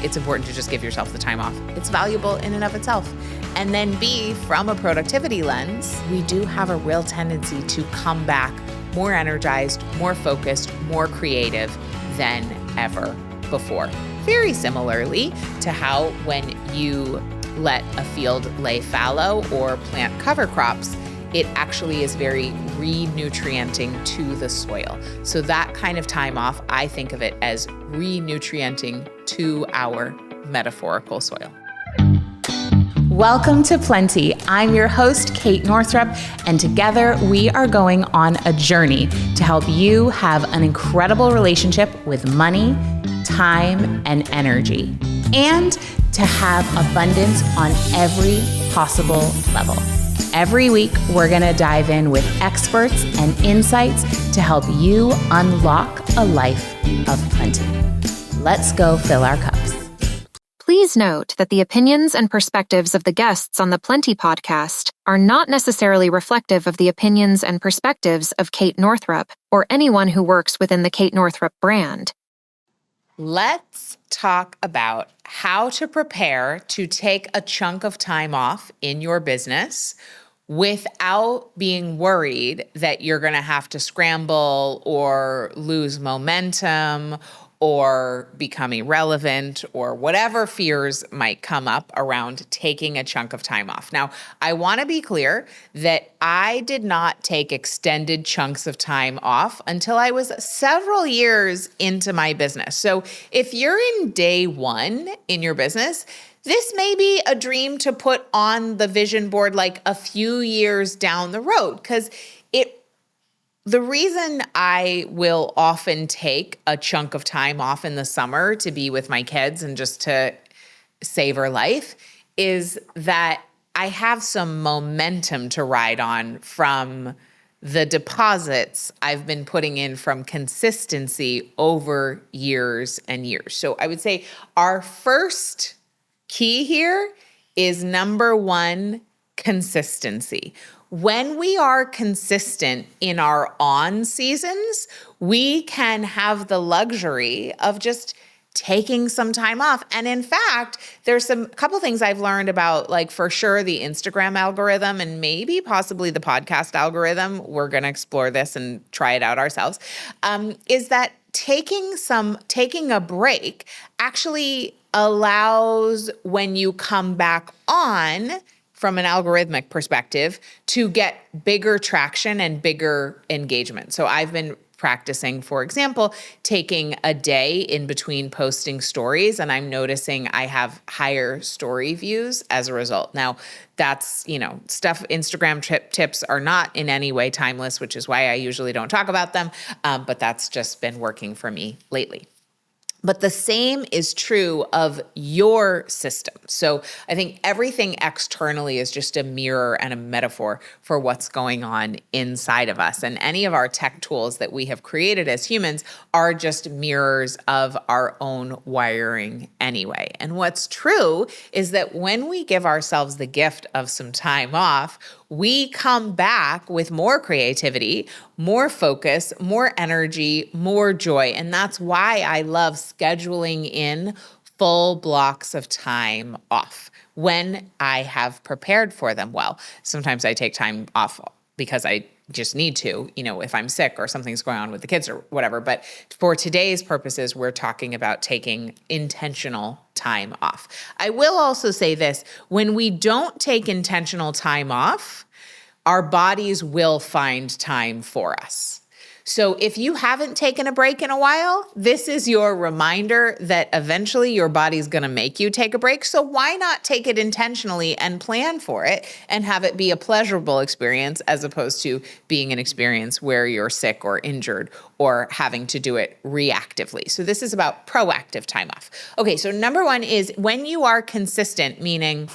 it's important to just give yourself the time off. It's valuable in and of itself. And then B, from a productivity lens, we do have a real tendency to come back more energized, more focused, more creative than ever before. Very similarly to how when you let a field lay fallow or plant cover crops, it actually is very re-nutrienting to the soil. So that kind of time off, I think of it as re-nutrienting to our metaphorical soil. Welcome to Plenty. I'm your host, Kate Northrup, and together we are going on a journey to help you have an incredible relationship with money, time, and energy, and to have abundance on every possible level. Every week, we're going to dive in with experts and insights to help you unlock a life of plenty. Let's go fill our cups. Please note that the opinions and perspectives of the guests on the Plenty podcast are not necessarily reflective of the opinions and perspectives of Kate Northrup or anyone who works within the Kate Northrup brand. Let's talk about how to prepare to take a chunk of time off in your business without being worried that you're going to have to scramble or lose momentum or become irrelevant or whatever fears might come up around taking a chunk of time off. Now, I want to be clear that I did not take extended chunks of time off until I was several years into my business. So if you're in day one in your business, this may be a dream to put on the vision board like a few years down the road, because the reason I will often take a chunk of time off in the summer to be with my kids and just to savor life is that I have some momentum to ride on from the deposits I've been putting in from consistency over years and years. So I would say our first key here is number one, consistency. When we are consistent in our on seasons, we can have the luxury of just taking some time off. And in fact, there's a couple things I've learned about, like for sure, the Instagram algorithm and maybe possibly the podcast algorithm. We're going to explore this and try it out ourselves. Is that taking a break actually allows, when you come back on from an algorithmic perspective, to get bigger traction and bigger engagement. So I've been practicing, for example, taking a day in between posting stories, and I'm noticing I have higher story views as a result. Now, that's, stuff, Instagram tips are not in any way timeless, which is why I usually don't talk about them, but that's just been working for me lately. But the same is true of your system. So I think everything externally is just a mirror and a metaphor for what's going on inside of us. And any of our tech tools that we have created as humans are just mirrors of our own wiring anyway. And what's true is that when we give ourselves the gift of some time off, we come back with more creativity, more focus, more energy, more joy. And that's why I love scheduling in full blocks of time off when I have prepared for them well. Sometimes I take time off because I just need to, if I'm sick or something's going on with the kids or whatever. But for today's purposes, we're talking about taking intentional time off. I will also say this: when we don't take intentional time off, our bodies will find time for us. So if you haven't taken a break in a while, this is your reminder that eventually your body's going to make you take a break. So why not take it intentionally and plan for it and have it be a pleasurable experience as opposed to being an experience where you're sick or injured or having to do it reactively. So this is about proactive time off. Okay, so number one is when you are consistent, meaning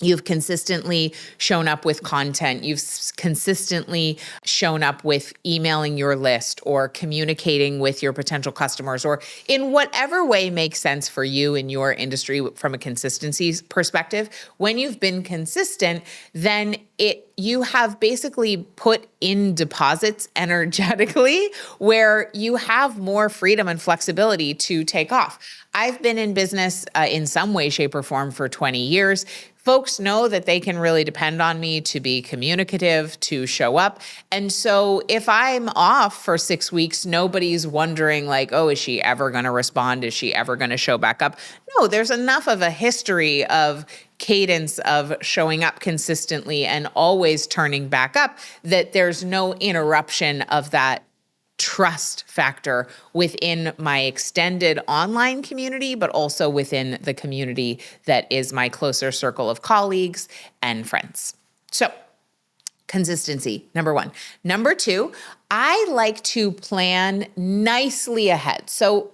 you've consistently shown up with content. You've consistently shown up with emailing your list or communicating with your potential customers, or in whatever way makes sense for you in your industry from a consistency perspective. When you've been consistent, then it you have basically put in deposits energetically where you have more freedom and flexibility to take off. I've been in business in some way, shape, or form for 20 years. Folks know that they can really depend on me to be communicative, to show up. And so if I'm off for 6 weeks, nobody's wondering like, oh, is she ever going to respond? Is she ever going to show back up? No, there's enough of a history of cadence of showing up consistently and always turning back up that there's no interruption of that trust factor within my extended online community, but also within the community that is my closer circle of colleagues and friends. So, consistency, number one. Number two, I like to plan nicely ahead. So,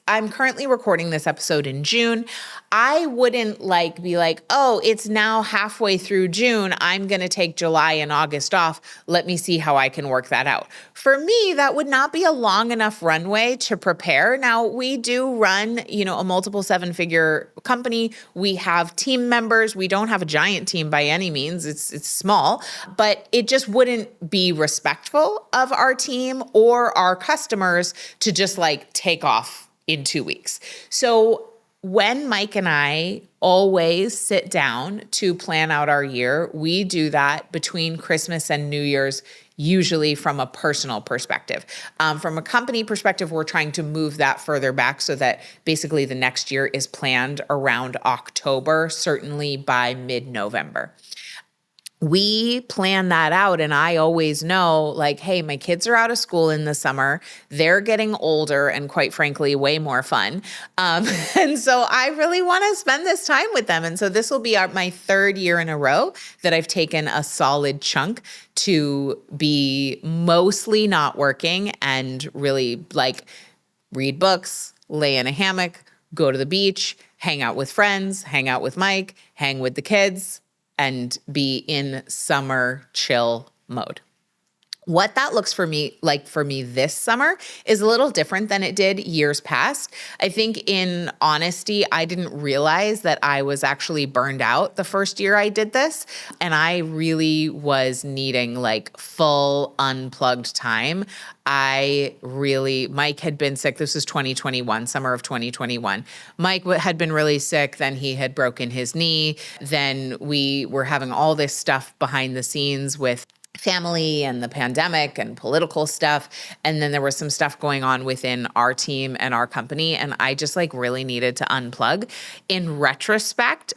I'm currently recording this episode in June. I wouldn't be like, oh, it's now halfway through June. I'm going to take July and August off. Let me see how I can work that out. For me, that would not be a long enough runway to prepare. Now, we do run, a multiple 7-figure company. We have team members. We don't have a giant team by any means. It's small, but it just wouldn't be respectful of our team or our customers to just take off in 2 weeks. So when Mike and I always sit down to plan out our year, we do that between Christmas and New Year's, usually from a personal perspective. From a company perspective, we're trying to move that further back so that basically the next year is planned around October, certainly by mid-November. We plan that out, and I always know hey, my kids are out of school in the summer. They're getting older and quite frankly, way more fun. And so I really want to spend this time with them. And so this will be my third year in a row that I've taken a solid chunk to be mostly not working and really read books, lay in a hammock, go to the beach, hang out with friends, hang out with Mike, hang with the kids, and be in summer chill mode. What that looks for me this summer is a little different than it did years past. I think in honesty, I didn't realize that I was actually burned out the first year I did this. And I really was needing full unplugged time. Mike had been sick. This was 2021, summer of 2021. Mike had been really sick. Then he had broken his knee. Then we were having all this stuff behind the scenes with family and the pandemic and political stuff. And then there was some stuff going on within our team and our company. And I just really needed to unplug. In retrospect,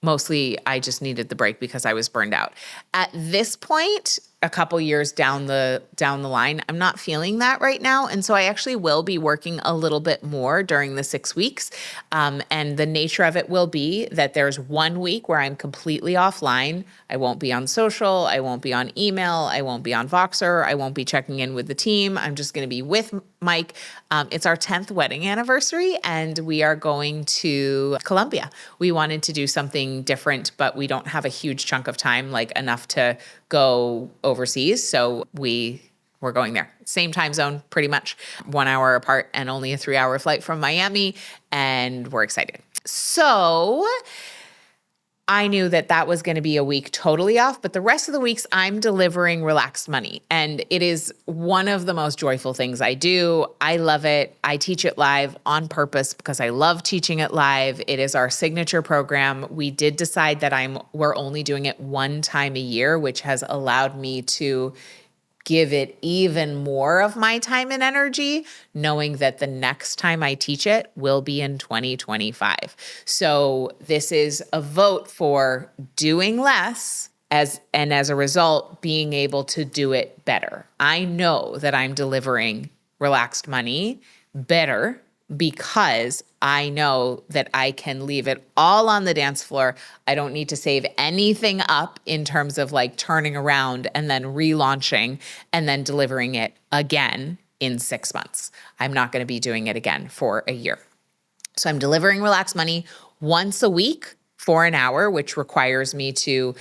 mostly I just needed the break because I was burned out. At this point, a couple years down the line, I'm not feeling that right now. And so I actually will be working a little bit more during the 6 weeks. And the nature of it will be that there's 1 week where I'm completely offline. I won't be on social. I won't be on email. I won't be on Voxer. I won't be checking in with the team. I'm just going to be with Mike. It's our 10th wedding anniversary, and we are going to Colombia. We wanted to do something different, but we don't have a huge chunk of time, enough to go overseas. So we're going there. Same time zone, pretty much 1 hour apart and only a 3-hour flight from Miami. And we're excited. So I knew that was going to be a week totally off, but the rest of the weeks I'm delivering relaxed money. And it is one of the most joyful things I do. I love it. I teach it live on purpose because I love teaching it live. It is our signature program. We did decide that we're only doing it one time a year, which has allowed me to give it even more of my time and energy, knowing that the next time I teach it will be in 2025. So this is a vote for doing less as a result, being able to do it better. I know that I'm delivering relaxed money better because I know that I can leave it all on the dance floor. I don't need to save anything up in terms of turning around and then relaunching and then delivering it again in 6 months. I'm not going to be doing it again for a year. So I'm delivering relaxed money once a week for an hour, which requires me to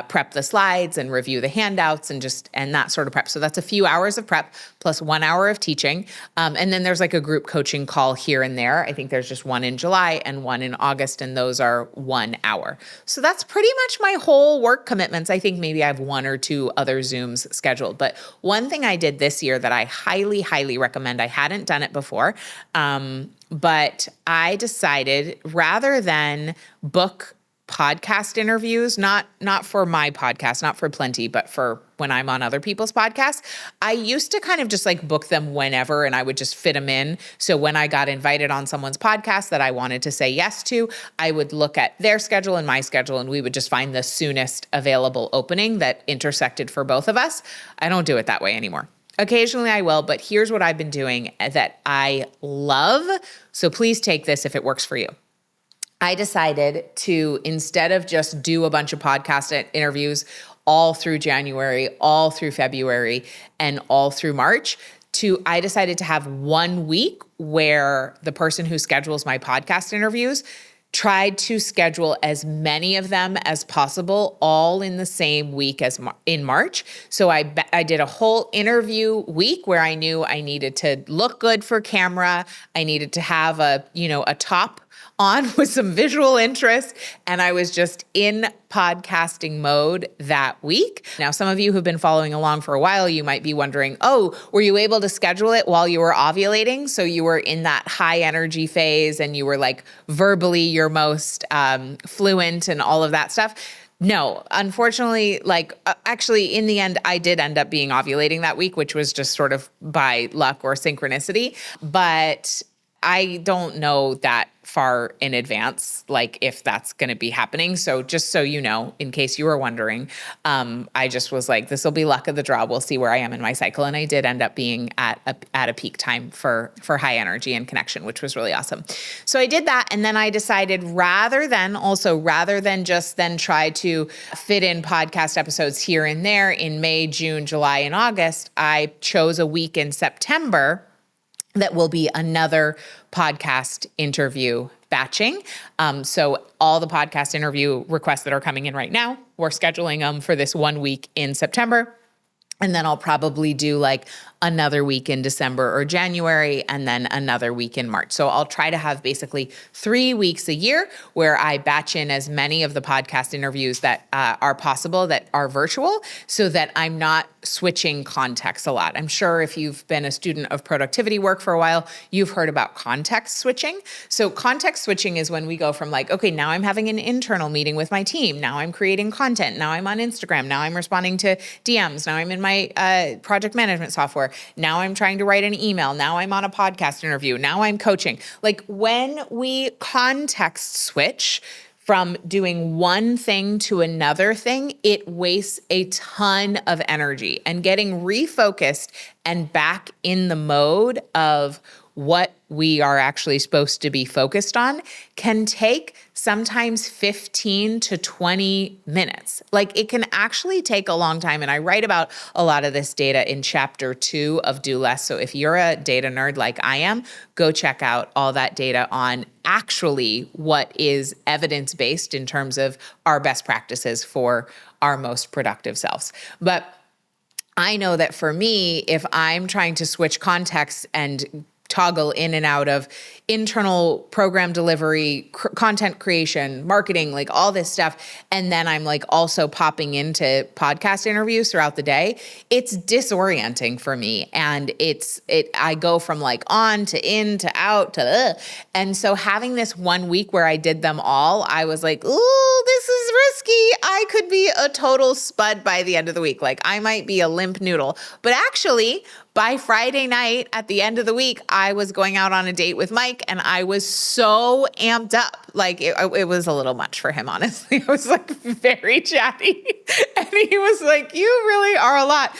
prep the slides and review the handouts and that sort of prep. So that's a few hours of prep plus 1 hour of teaching. And then there's like a group coaching call here and there. I think there's just one in July and one in August, and those are 1 hour. So that's pretty much my whole work commitments. I think maybe I have 1 or 2 other Zooms scheduled. But one thing I did this year that I highly, highly recommend, I hadn't done it before, but I decided rather than book podcast interviews, not for my podcast, not for Plenty, but for when I'm on other people's podcasts, I used to kind of just like book them whenever, and I would just fit them in. So when I got invited on someone's podcast that I wanted to say yes to, I would look at their schedule and my schedule, and we would just find the soonest available opening that intersected for both of us. I don't do it that way anymore. Occasionally I will, but here's what I've been doing that I love. So please take this if it works for you. I decided to, instead of just do a bunch of podcast interviews all through January, all through February, and all through March, I decided to have 1 week where the person who schedules my podcast interviews tried to schedule as many of them as possible all in the same week as in March. So I did a whole interview week where I knew I needed to look good for camera. I needed to have a top on with some visual interest, and I was just in podcasting mode that week. Now, some of you who've been following along for a while, you might be wondering, oh, were you able to schedule it while you were ovulating? So you were in that high energy phase and you were like verbally your most fluent and all of that stuff. No, unfortunately, actually in the end, I did end up being ovulating that week, which was just sort of by luck or synchronicity, but I don't know that far in advance, like if that's going to be happening. So just so you know, in case you were wondering, I just was like, this will be luck of the draw. We'll see where I am in my cycle. And I did end up being at a peak time for high energy and connection, which was really awesome. So I did that. And then I decided rather than just then try to fit in podcast episodes here and there in May, June, July, and August, I chose a week in September that will be another podcast interview batching. So all the podcast interview requests that are coming in right now, we're scheduling them for this 1 week in September. And then I'll probably do like another week in December or January, and then another week in March. So I'll try to have basically 3 weeks a year where I batch in as many of the podcast interviews that are possible that are virtual, so that I'm not switching contexts a lot. I'm sure if you've been a student of productivity work for a while, you've heard about context switching. So context switching is when we go from like, okay, now I'm having an internal meeting with my team. Now I'm creating content. Now I'm on Instagram. Now I'm responding to DMs. Now I'm in my project management software. Now I'm trying to write an email. Now I'm on a podcast interview. Now I'm coaching. Like when we context switch from doing one thing to another thing, it wastes a ton of energy. And getting refocused and back in the mode of what we are actually supposed to be focused on can take sometimes 15 to 20 minutes. Like it can actually take a long time. And I write about a lot of this data in chapter 2 of Do Less. So if you're a data nerd like I am, go check out all that data on actually what is evidence-based in terms of our best practices for our most productive selves. But I know that for me, if I'm trying to switch contexts and toggle in and out of internal program delivery, content creation, marketing, like all this stuff. And then I'm like also popping into podcast interviews throughout the day. It's disorienting for me. And I go from like on to in to out to, and so having this 1 week where I did them all, I was like, ooh, this is risky. I could be a total spud by the end of the week. Like I might be a limp noodle, but actually by Friday night at the end of the week, I was going out on a date with Mike and I was so amped up. Like it was a little much for him, honestly. I was like very chatty and he was like, you really are a lot.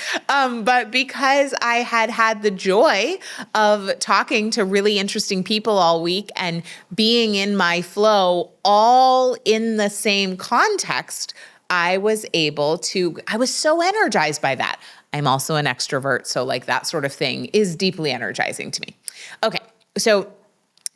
But because I had the joy of talking to really interesting people all week and being in my flow all in the same context, I was so energized by that. I'm also an extrovert, so like that sort of thing is deeply energizing to me. Okay, so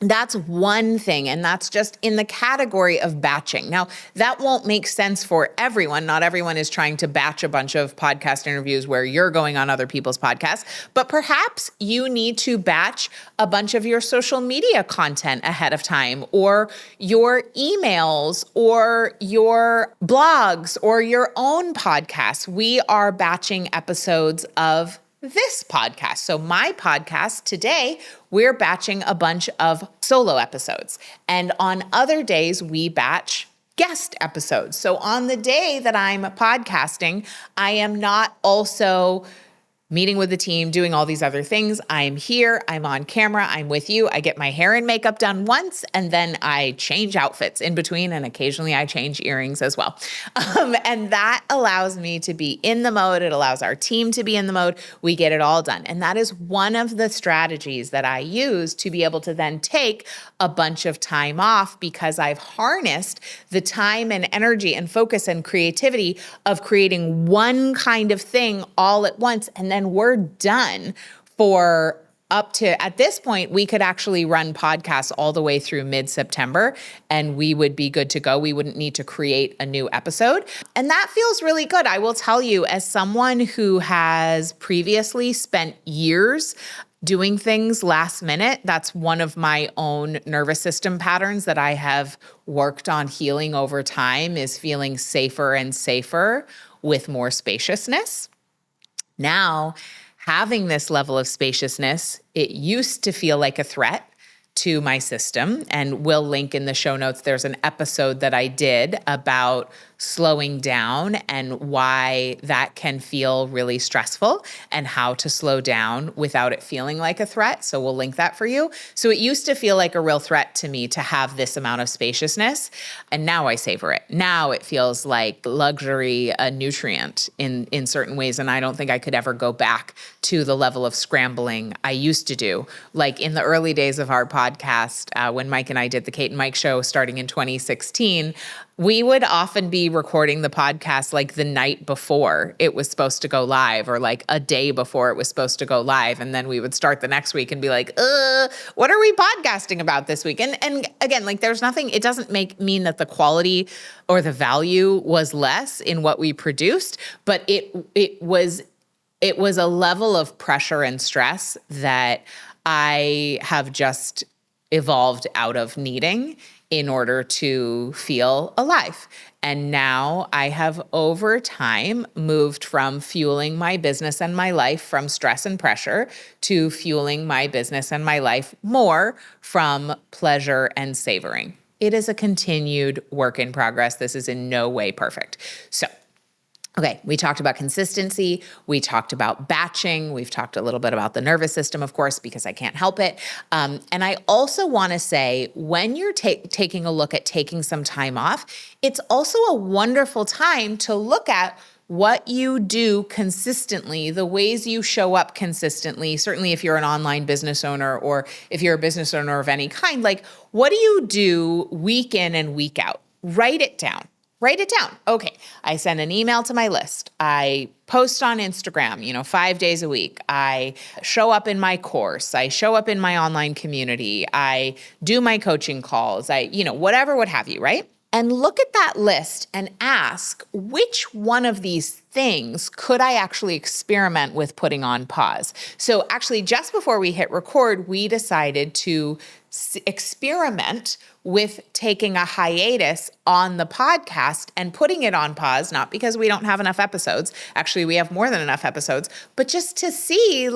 That's one thing, and that's just in the category of batching. Now, that won't make sense for everyone. Not everyone is trying to batch a bunch of podcast interviews where you're going on other people's podcasts, but perhaps you need to batch a bunch of your social media content ahead of time, or your emails, or your blogs, or your own podcasts. We are batching episodes of this podcast. So my podcast today, we're batching a bunch of solo episodes. And on other days, we batch guest episodes. So on the day that I'm podcasting, I am not also meeting with the team, doing all these other things. I'm here, I'm on camera, I'm with you. I get my hair and makeup done once, and then I change outfits in between, and occasionally I change earrings as well. And that allows me to be in the mode. It allows our team to be in the mode. We get it all done. And that is one of the strategies that I use to be able to then take a bunch of time off, because I've harnessed the time and energy and focus and creativity of creating one kind of thing all at once. And then we're done for up to, at this point, we could actually run podcasts all the way through mid-September, and we would be good to go. We wouldn't need to create a new episode. And that feels really good. I will tell you, as someone who has previously spent years doing things last minute, that's one of my own nervous system patterns that I have worked on healing over time, is feeling safer and safer with more spaciousness. Now, having this level of spaciousness, it used to feel like a threat to my system. And we'll link in the show notes, there's an episode that I did about slowing down and why that can feel really stressful and how to slow down without it feeling like a threat. So we'll link that for you. So it used to feel like a real threat to me to have this amount of spaciousness. And now I savor it. Now it feels like luxury, a nutrient in certain ways. And I don't think I could ever go back to the level of scrambling I used to do. Like in the early days of our podcast, when Mike and I did the Kate and Mike show starting in 2016, we would often be recording the podcast like the night before it was supposed to go live, or like a day before it was supposed to go live. And then we would start the next week and be like, what are we podcasting about this week? And again, like there's nothing, it doesn't mean that the quality or the value was less in what we produced, but it was a level of pressure and stress that I have just evolved out of needing in order to feel alive. And now I have over time moved from fueling my business and my life from stress and pressure to fueling my business and my life more from pleasure and savoring. It is a continued work in progress. This is in no way perfect. So, okay, we talked about consistency. We talked about batching. We've talked a little bit about the nervous system, of course, because I can't help it. And I also want to say, when you're taking a look at taking some time off, it's also a wonderful time to look at what you do consistently, the ways you show up consistently. Certainly if you're an online business owner, or if you're a business owner of any kind, like what do you do week in and week out? Write it down. Write it down. Okay, I send an email to my list. I post on Instagram, 5 days a week. I show up in my course. I show up in my online community. I do my coaching calls. Whatever, what have you, right? And look at that list and ask, which one of these things could I actually experiment with putting on pause? So actually, just before we hit record, we decided to experiment with taking a hiatus on the podcast and putting it on pause, not because we don't have enough episodes. Actually, we have more than enough episodes, but just to see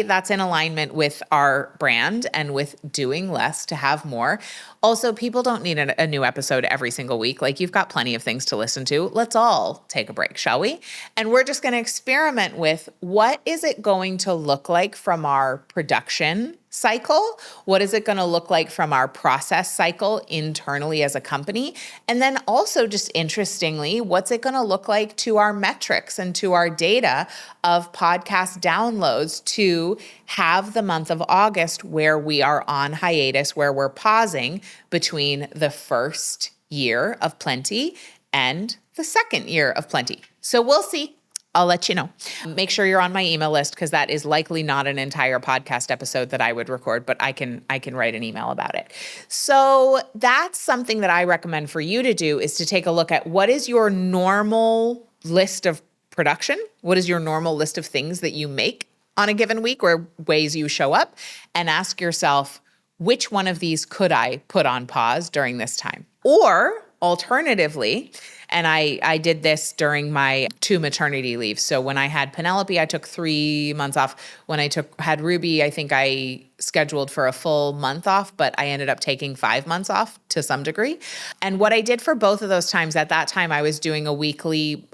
that's in alignment with our brand and with doing less to have more. Also, people don't need a new episode every single week. Like, you've got plenty of things to listen to. Let's all take a break, shall we? And we're just going to experiment with, what is it going to look like from our production cycle? What is it going to look like from our process cycle internally as a company? And then also, just interestingly, what's it going to look like to our metrics and to our data of podcast downloads to have the month of August where we are on hiatus, where we're pausing between the first year of Plenty and the second year of Plenty. So we'll see. I'll let you know. Make sure you're on my email list because that is likely not an entire podcast episode that I would record, but I can write an email about it. So that's something that I recommend for you to do, is to take a look at what is your normal list of production? What is your normal list of things that you make on a given week, or ways you show up, and ask yourself, which one of these could I put on pause during this time? Or alternatively, and I did this during my 2 maternity leaves. So when I had Penelope, I took 3 months off. When I had Ruby, I think I scheduled for a full month off, but I ended up taking 5 months off to some degree. And what I did for both of those times, at that time, I was doing a weekly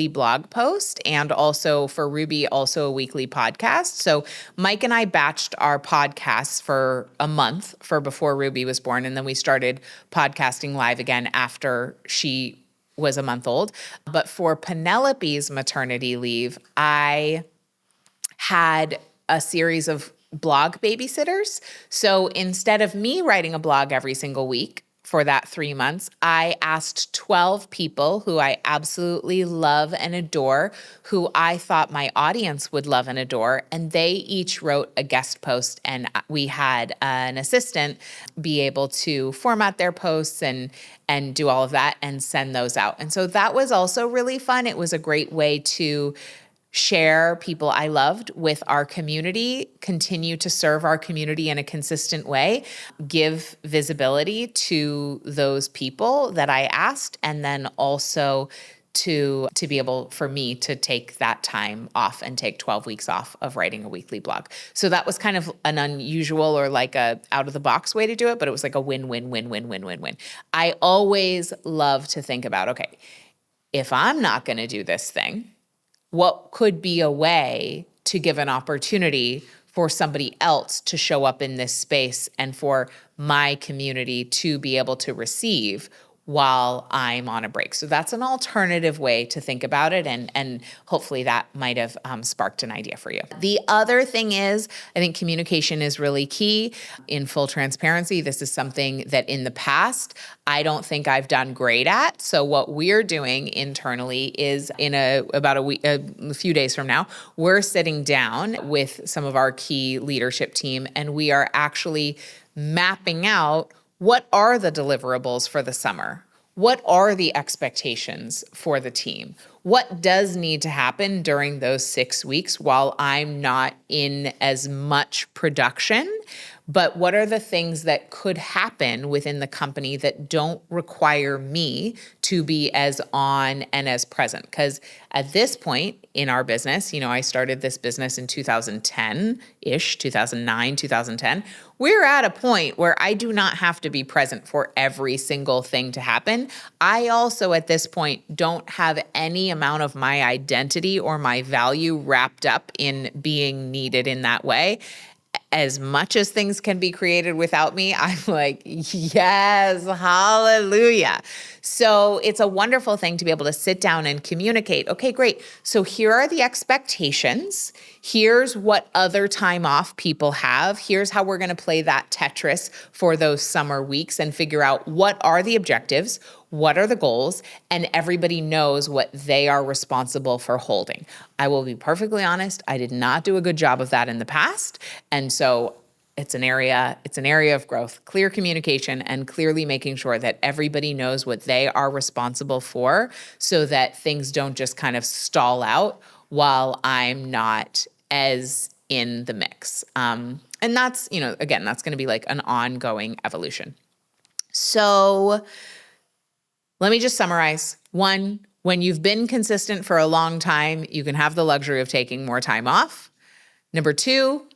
blog post, and also for Ruby, also a weekly podcast. So Mike and I batched our podcasts for a month for before Ruby was born. And then we started podcasting live again after she was a month old. But for Penelope's maternity leave, I had a series of blog babysitters. So instead of me writing a blog every single week for that 3 months, I asked 12 people who I absolutely love and adore, who I thought my audience would love and adore, and they each wrote a guest post, and we had an assistant be able to format their posts and do all of that and send those out. And so that was also really fun. It was a great way to share people I loved with our community, continue to serve our community in a consistent way, give visibility to those people that I asked, and then also to be able for me to take that time off and take 12 weeks off of writing a weekly blog. So that was kind of an unusual, or like a out of the box way to do it, but it was like a win-win-win-win-win-win-win. I always love to think about, okay, if I'm not going to do this thing, what could be a way to give an opportunity for somebody else to show up in this space and for my community to be able to receive while I'm on a break? So that's an alternative way to think about it, and hopefully that might have sparked an idea for you. The other thing is, I think communication is really key. In full transparency, this is something that in the past, I don't think I've done great at. So what we're doing internally is in about a few days from now, we're sitting down with some of our key leadership team, and we are actually mapping out what are the deliverables for the summer? What are the expectations for the team? What does need to happen during those 6 weeks while I'm not in as much production? But what are the things that could happen within the company that don't require me to be as on and as present? Because at this point in our business, I started this business in 2010-ish, 2009, 2010. We're at a point where I do not have to be present for every single thing to happen. I also, at this point, don't have any amount of my identity or my value wrapped up in being needed in that way. As much as things can be created without me, I'm like, yes, hallelujah. So it's a wonderful thing to be able to sit down and communicate. Okay, great. So here are the expectations. Here's what other time off people have. Here's how we're going to play that Tetris for those summer weeks and figure out what are the objectives, what are the goals, and everybody knows what they are responsible for holding. I will be perfectly honest, I did not do a good job of that in the past. And so it's an area of growth, clear communication, and clearly making sure that everybody knows what they are responsible for, so that things don't just kind of stall out while I'm not as in the mix. And that's, again, that's going to be like an ongoing evolution. So let me just summarize. 1, when you've been consistent for a long time, you can have the luxury of taking more time off. Number 2,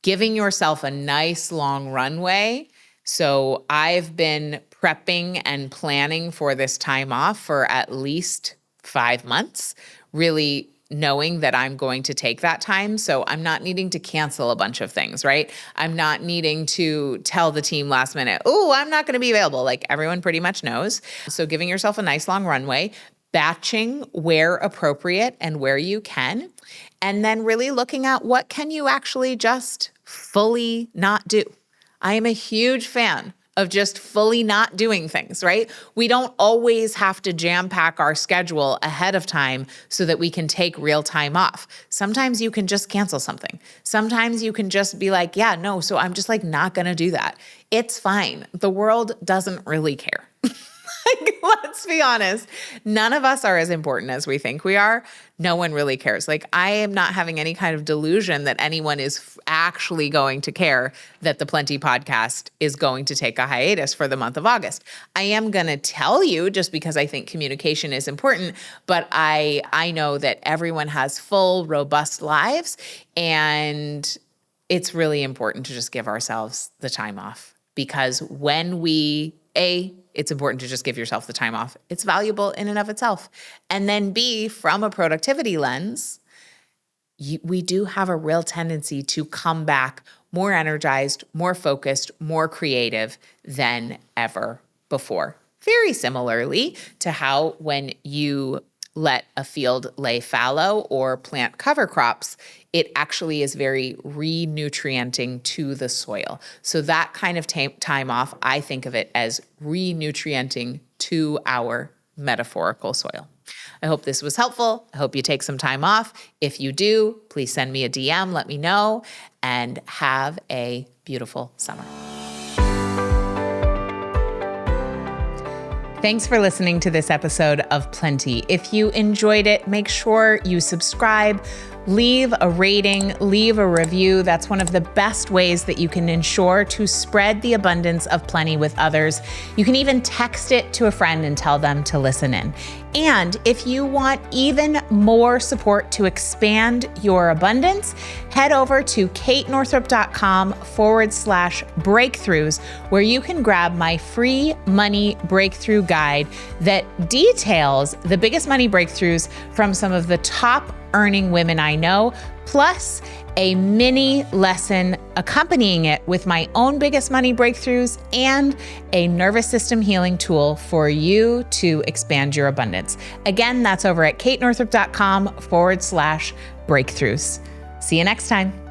giving yourself a nice long runway. So I've been prepping and planning for this time off for at least 5 months, really knowing that I'm going to take that time. So I'm not needing to cancel a bunch of things, right? I'm not needing to tell the team last minute, oh, I'm not going to be available. Like everyone pretty much knows. So giving yourself a nice long runway, batching where appropriate and where you can, and then really looking at what can you actually just fully not do. I am a huge fan of just fully not doing things, right? We don't always have to jam pack our schedule ahead of time so that we can take real time off. Sometimes you can just cancel something. Sometimes you can just be like, yeah, no, so I'm just like not gonna do that. It's fine. The world doesn't really care. Like, let's be honest. None of us are as important as we think we are. No one really cares. Like, I am not having any kind of delusion that anyone is actually going to care that the Plenty podcast is going to take a hiatus for the month of August. I am going to tell you just because I think communication is important, but I know that everyone has full, robust lives, and it's really important to just give ourselves the time off, because when it's important to just give yourself the time off. It's valuable in and of itself. And then B, from a productivity lens, we do have a real tendency to come back more energized, more focused, more creative than ever before. Very similarly to how when you let a field lay fallow or plant cover crops, it actually is very re-nutrienting to the soil. So that kind of time off, I think of it as re-nutrienting to our metaphorical soil. I hope this was helpful. I hope you take some time off. If you do, please send me a DM, let me know, and have a beautiful summer. Thanks for listening to this episode of Plenty. If you enjoyed it, make sure you subscribe, leave a rating, leave a review. That's one of the best ways that you can ensure to spread the abundance of plenty with others. You can even text it to a friend and tell them to listen in. And if you want even more support to expand your abundance, head over to katenorthrup.com/breakthroughs, where you can grab my free money breakthrough guide that details the biggest money breakthroughs from some of the top earning women I know, plus a mini lesson accompanying it with my own biggest money breakthroughs and a nervous system healing tool for you to expand your abundance. Again, that's over at katenorthrup.com/breakthroughs. See you next time.